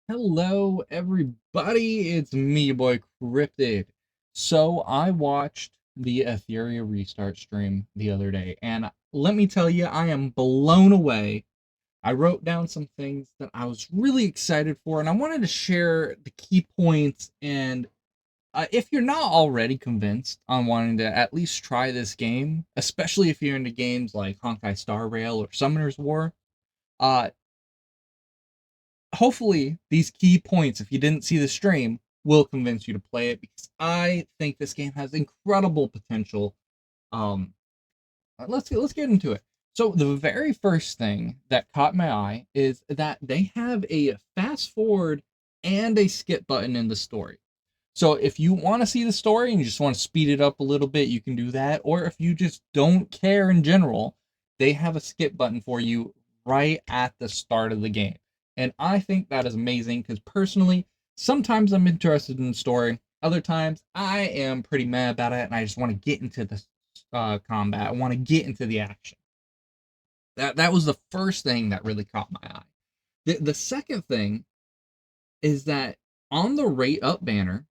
Hello, everybody. It's me, your boy Cryptid. So I watched the Etheria restart stream the other day, and let me tell you, I am blown away. I wrote down some things that I was really excited for, and I wanted to share the key points. And if you're not already convinced on wanting to at least try this game, especially if you're into games like Honkai Star Rail or Summoner's War, uh, hopefully these key points, if you didn't see the stream, will convince you to play it because I think this game has incredible potential. Um, let's get into it. So the very first thing that caught my eye is that they have a fast forward and a skip button in the story. So if you want to see the story and you just want to speed it up a little bit, you can do that. Or if you just don't care in general, they have a skip button for you right at the start of the game. And I think that is amazing because personally, sometimes I'm interested in the story. Other times I am pretty mad about it and I just want to get into the combat. I want to get into the action. That was the first thing that really caught my eye. The second thing is that on the rate up banner,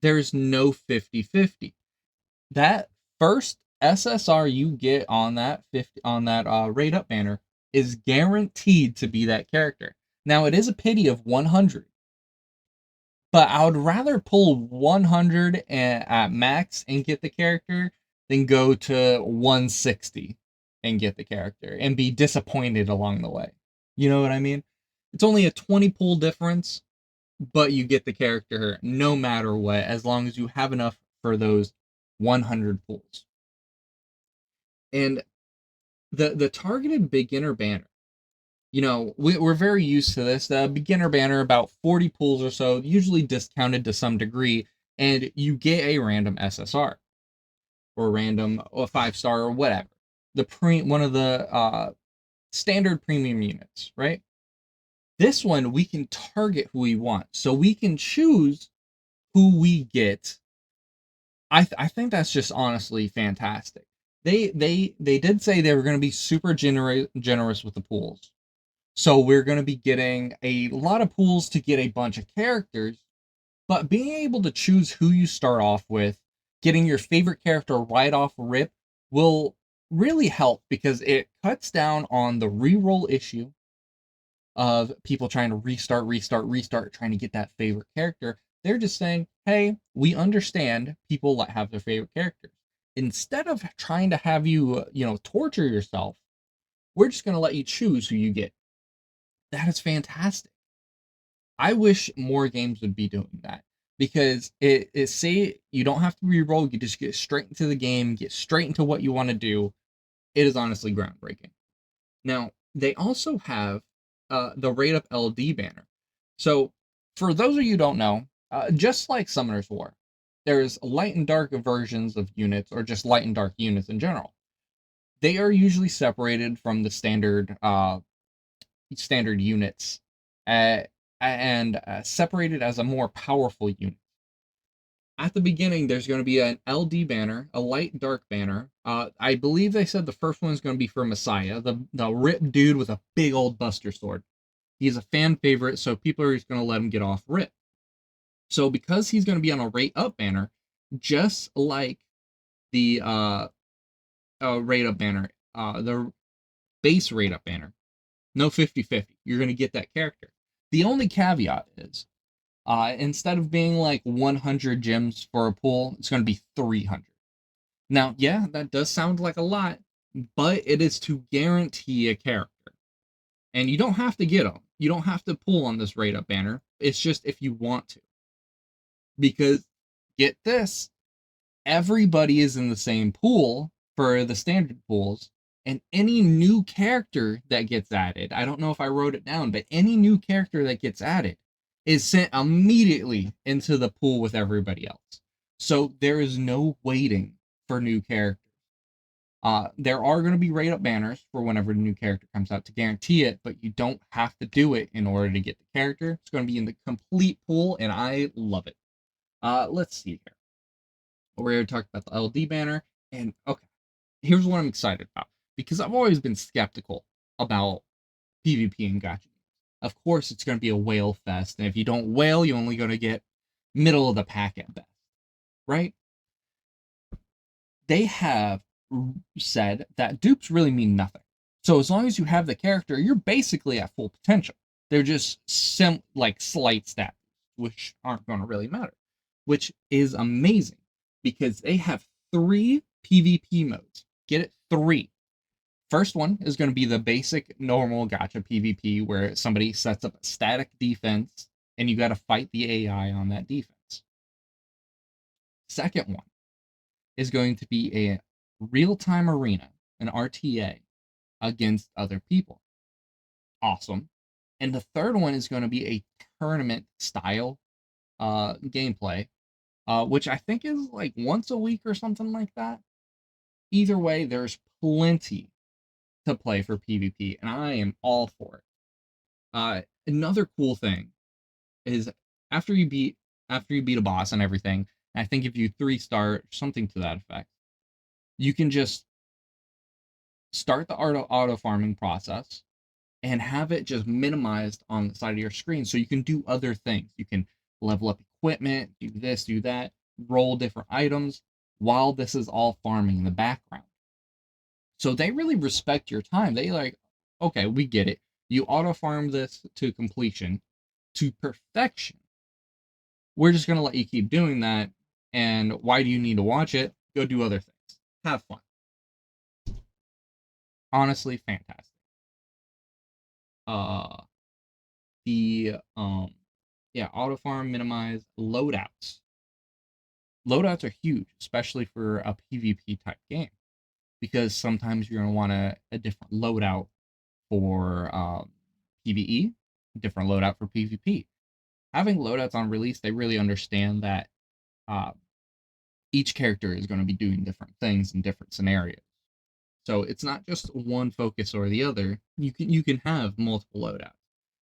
there's no 50-50. That first SSR you get on that 50 on that rate up banner is guaranteed to be that character. Now it is a pity of 100, but I would rather pull 100 at max and get the character than go to 160 and get the character and be disappointed along the way. You know what I mean? It's only a 20 pull difference, but you get the character no matter what, as long as you have enough for those 100 pulls. And the targeted beginner banner, we're very used to this. The beginner banner, about 40 pulls or so, usually discounted to some degree, and you get a random SSR or random or 5-star or whatever. One of the standard premium units, right? This one we can target who we want, so we can choose who we get. I think that's just honestly fantastic. They did say they were going to be super generous with the pools. So we're going to be getting a lot of pools to get a bunch of characters, but being able to choose who you start off with, getting your favorite character right off rip will really help because it cuts down on the reroll issue of people trying to restart, trying to get that favorite character. They're just saying, hey, we understand people that have their favorite characters. Instead of trying to have you, torture yourself, we're just going to let you choose who you get. That is fantastic. I wish more games would be doing that because it say you don't have to reroll, you just get straight into the game, get straight into what you want to do. It is honestly groundbreaking. Now, they also have the rate up LD banner. So, for those of you who don't know, just like Summoner's War, there's light and dark versions of units, or just light and dark units in general. They are usually separated from the standard units, uh, and separated as a more powerful unit. At the beginning, there's going to be an LD banner, a light and dark banner. I believe they said the first one is going to be for Messiah, the ripped dude with a big old Buster sword. He's a fan favorite, so people are just going to let him get off rip. So because he's going to be on a rate up banner, just like the rate up banner, the base rate up banner, no 50-50. You're going to get that character. The only caveat is instead of being like 100 gems for a pool, it's going to be 300. Now, yeah, that does sound like a lot, but it is to guarantee a character. And you don't have to get them. You don't have to pull on this rate up banner. It's just if you want to. Because get this, everybody is in the same pool for the standard pools, and any new character that gets added, I don't know if I wrote it down, but any new character that gets added is sent immediately into the pool with everybody else. So there is no waiting for new characters. There are going to be rate up banners for whenever the new character comes out to guarantee it, but you don't have to do it in order to get the character. It's going to be in the complete pool, and I love it. Let's see here. We already talked about the LD banner, and okay, here's what I'm excited about because I've always been skeptical about PvP and gacha. of course it's going to be a whale fest. And if you don't whale, you're only going to get middle of the pack at best, right? They have said that dupes really mean nothing. So as long as you have the character, you're basically at full potential. They're just like slight stats, which aren't going to really matter, which is amazing because they have 3 PvP modes. Get it? 3. First one is going to be the basic normal gacha PvP where somebody sets up a static defense and you got to fight the AI on that defense. Second one is going to be a real-time arena, an RTA, against other people. Awesome. And the third one is going to be a tournament style gameplay, which I think is like once a week or something like that. Either way, there's plenty to play for PvP, and I am all for it. Another cool thing is after you beat a boss and everything, and I think if you 3-star something to that effect, you can just start the auto farming process and have it just minimized on the side of your screen so you can do other things. You can level up equipment, do this, do that, roll different items while this is all farming in the background. So they really respect your time. They like, okay, we get it. You auto farm this to completion, to perfection. We're just going to let you keep doing that. And why do you need to watch it? Go do other things. Have fun. Honestly, fantastic. Uh, yeah, auto farm, minimize loadouts. Loadouts are huge, especially for a PvP type game, because sometimes you're going to want a different loadout for PvE, different loadout for PvP. Having loadouts on release, they really understand that uh, each character is going to be doing different things in different scenarios. So it's not just one focus or the other. You can have multiple loadouts.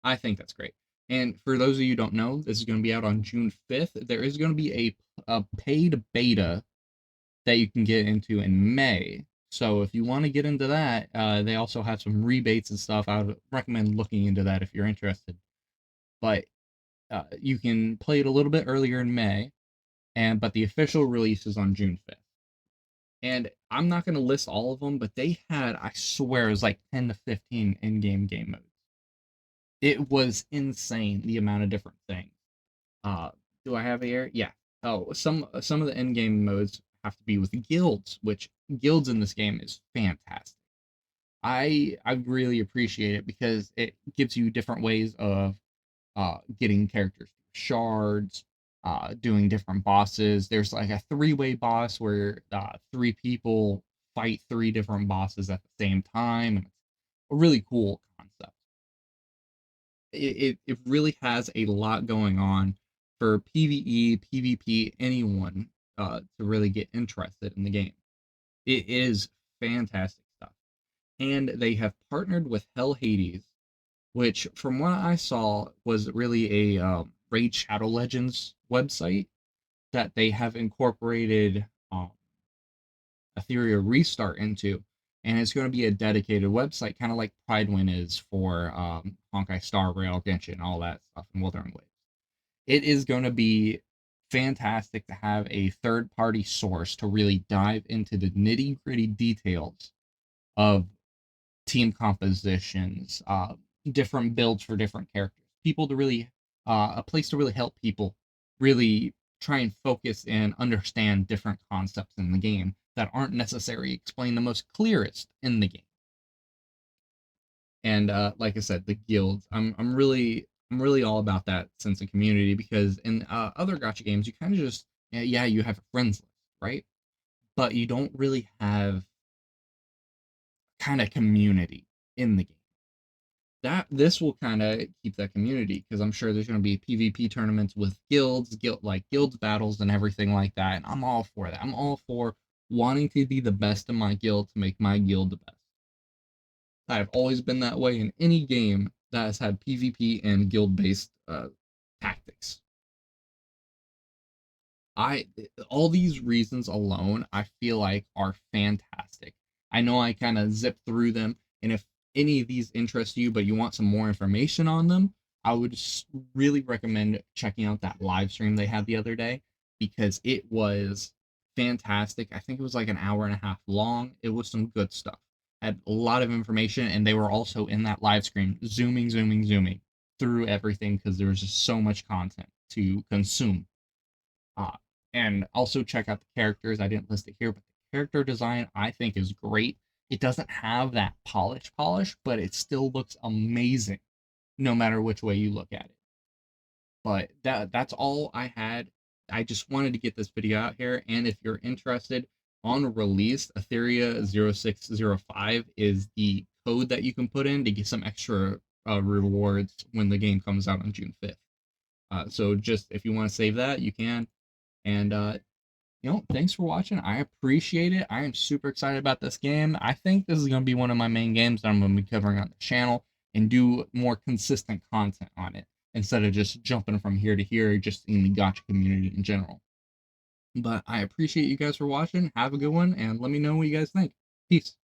I think that's great. And for those of you who don't know, this is going to be out on June 5th. There is going to be a paid beta that you can get into in May. So if you want to get into that, they also have some rebates and stuff. I would recommend looking into that if you're interested. But you can play it a little bit earlier in May, but the official release is on June 5th. And I'm not going to list all of them, but they had, I swear, it was like 10 to 15 in-game game modes. It was insane, the amount of different things. Do I have here? Yeah. Oh, some of the in-game modes have to be with guilds, which guilds in this game is fantastic. I really appreciate it because it gives you different ways of getting characters shards, doing different bosses. There's like a 3-way boss where 3 people fight 3 different bosses at the same time. It's a really cool concept. It really has a lot going on for PvE, PvP, anyone to really get interested in the game. It is fantastic stuff. And they have partnered with Hell Hades, which, from what I saw, was really a Raid Shadow Legends website that they have incorporated Etheria Restart into. And it's going to be a dedicated website, kind of like Pridewind is for Honkai Star Rail, Genshin, all that stuff, and Wuthering Waves. It is going to be fantastic to have a third-party source to really dive into the nitty-gritty details of team compositions, different builds for different characters, people to really, a place to really help people really try and focus and understand different concepts in the game that aren't necessarily explained the most clearest in the game. And like I said, the guilds, I'm really all about that sense of community because in other gacha games, you kind of just, yeah, you have a friends list, right? But you don't really have kind of community in the game. That this will kind of keep that community because I'm sure there's going to be PvP tournaments with guilds battles and everything like that. And I'm all for that. I'm all for wanting to be the best in my guild to make my guild the best. I've always been that way in any game that has had PvP and guild based tactics. I all these reasons alone I feel like are fantastic. I know I kind of zip through them, and if any of these interest you, but you want some more information on them, I would really recommend checking out that live stream they had the other day because it was fantastic. I think it was like an hour and a half long. It was some good stuff. Had a lot of information, and they were also in that live stream zooming through everything because there was just so much content to consume. Uh, and also check out the characters. I didn't list it here, but the character design I think is great. It doesn't have that polish, but it still looks amazing no matter which way you look at it. But that's all I had. I just wanted to get this video out here. And if you're interested, on release, Etheria 0605 is the code that you can put in to get some extra rewards when the game comes out on June 5th. So just if you want to save that, you can. And thanks for watching. I appreciate it. I am super excited about this game. I think this is going to be one of my main games that I'm going to be covering on the channel and do more consistent content on it instead of just jumping from here to here, just in the gacha community in general. But I appreciate you guys for watching. Have a good one, and let me know what you guys think. Peace.